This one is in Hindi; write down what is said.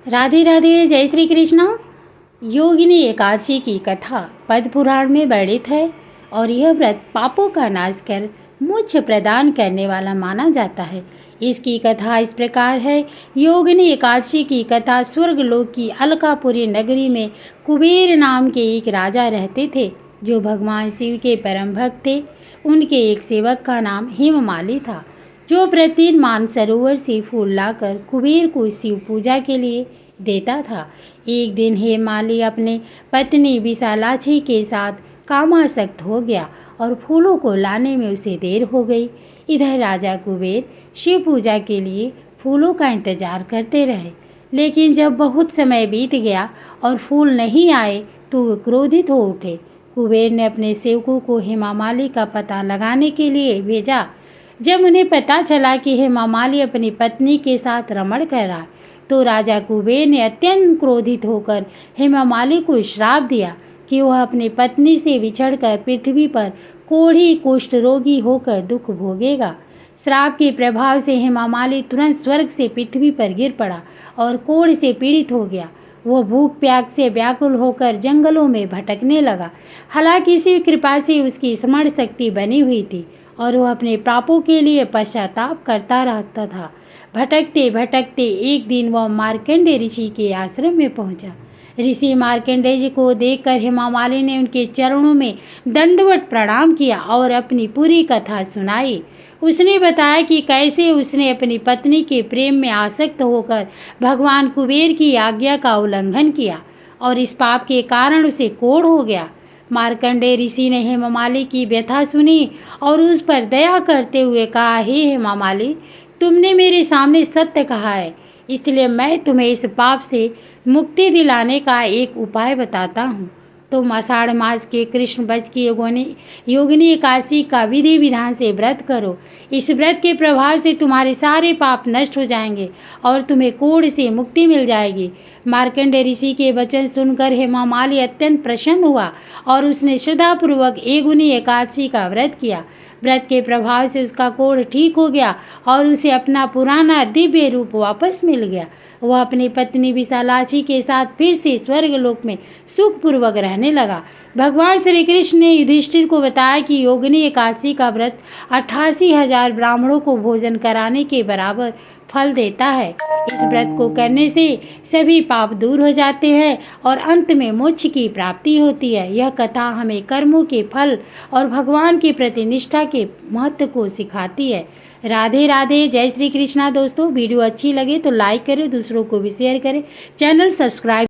राधे राधे, जय श्री कृष्ण। योगिनी एकादशी की कथा पद्म पुराण में वर्णित है और यह व्रत पापों का नाश कर मोक्ष प्रदान करने वाला माना जाता है। इसकी कथा इस प्रकार है। योगिनी एकादशी की कथा स्वर्गलोक की अलकापुरी नगरी में कुबेर नाम के एक राजा रहते थे, जो भगवान शिव के परम भक्त थे। उनके एक सेवक का नाम हेममाली था, जो प्रतिदिन मानसरोवर से फूल लाकर कुबेर को शिव पूजा के लिए देता था। एक दिन हेममाली अपने पत्नी विशालाक्षी के साथ कामासक्त हो गया और फूलों को लाने में उसे देर हो गई। इधर राजा कुबेर शिव पूजा के लिए फूलों का इंतजार करते रहे, लेकिन जब बहुत समय बीत गया और फूल नहीं आए तो वो क्रोधित हो उठे। कुबेर ने अपने सेवकों को हेममाली का पता लगाने के लिए भेजा। जब उन्हें पता चला कि हेममाली अपनी पत्नी के साथ रमण कर रहा, तो राजा कुबेर ने अत्यंत क्रोधित होकर हेममाली को श्राप दिया कि वह अपनी पत्नी से बिछड़कर पृथ्वी पर कोढ़ी कुष्ठ रोगी होकर दुख भोगेगा। श्राप के प्रभाव से हेममाली तुरंत स्वर्ग से पृथ्वी पर गिर पड़ा और कोढ़ से पीड़ित हो गया। वह भूख प्यास से व्याकुल होकर जंगलों में भटकने लगा। हालांकि इसी कृपा से उसकी स्मरण शक्ति बनी हुई थी और वह अपने पापों के लिए पश्चाताप करता रहता था। भटकते भटकते एक दिन वह मार्कंडेय ऋषि के आश्रम में पहुंचा। ऋषि मार्कंडेय जी को देखकर हेममाली ने उनके चरणों में दंडवत प्रणाम किया और अपनी पूरी कथा सुनाई। उसने बताया कि कैसे उसने अपनी पत्नी के प्रेम में आसक्त होकर भगवान कुबेर की आज्ञा का उल्लंघन किया और इस पाप के कारण उसे कोढ़ हो गया। मार्कंडेय ऋषि ने हेममाली की व्यथा सुनी और उस पर दया करते हुए कहा, हे हेममाली, तुमने मेरे सामने सत्य कहा है, इसलिए मैं तुम्हें इस पाप से मुक्ति दिलाने का एक उपाय बताता हूँ। तुम आषाढ़ मास के कृष्ण पक्ष की योगिनी एकादशी का विधि विधान से व्रत करो। इस व्रत के प्रभाव से तुम्हारे सारे पाप नष्ट हो जाएंगे और तुम्हें कोढ़ से मुक्ति मिल जाएगी। मार्कंडेय ऋषि के वचन सुनकर हेममाली अत्यंत प्रसन्न हुआ और उसने श्रद्धापूर्वक योगिनी एकादशी का व्रत किया। व्रत के प्रभाव से उसका कोढ़ ठीक हो गया और उसे अपना पुराना दिव्य रूप वापस मिल गया। वह अपनी पत्नी विशालाक्षी के साथ फिर से स्वर्गलोक में सुखपूर्वक रहने लगा। भगवान श्री कृष्ण ने युधिष्ठिर को बताया कि योगिनी एकादशी का व्रत 88,000 ब्राह्मणों को भोजन कराने के बराबर फल देता है। इस व्रत को करने से सभी पाप दूर हो जाते हैं और अंत में मोक्ष की प्राप्ति होती है। यह कथा हमें कर्मों के फल और भगवान के प्रति निष्ठा के महत्व को सिखाती है। राधे राधे, जय श्री कृष्णा। दोस्तों, वीडियो अच्छी लगे तो लाइक करें, दूसरों को भी शेयर करें, चैनल सब्सक्राइब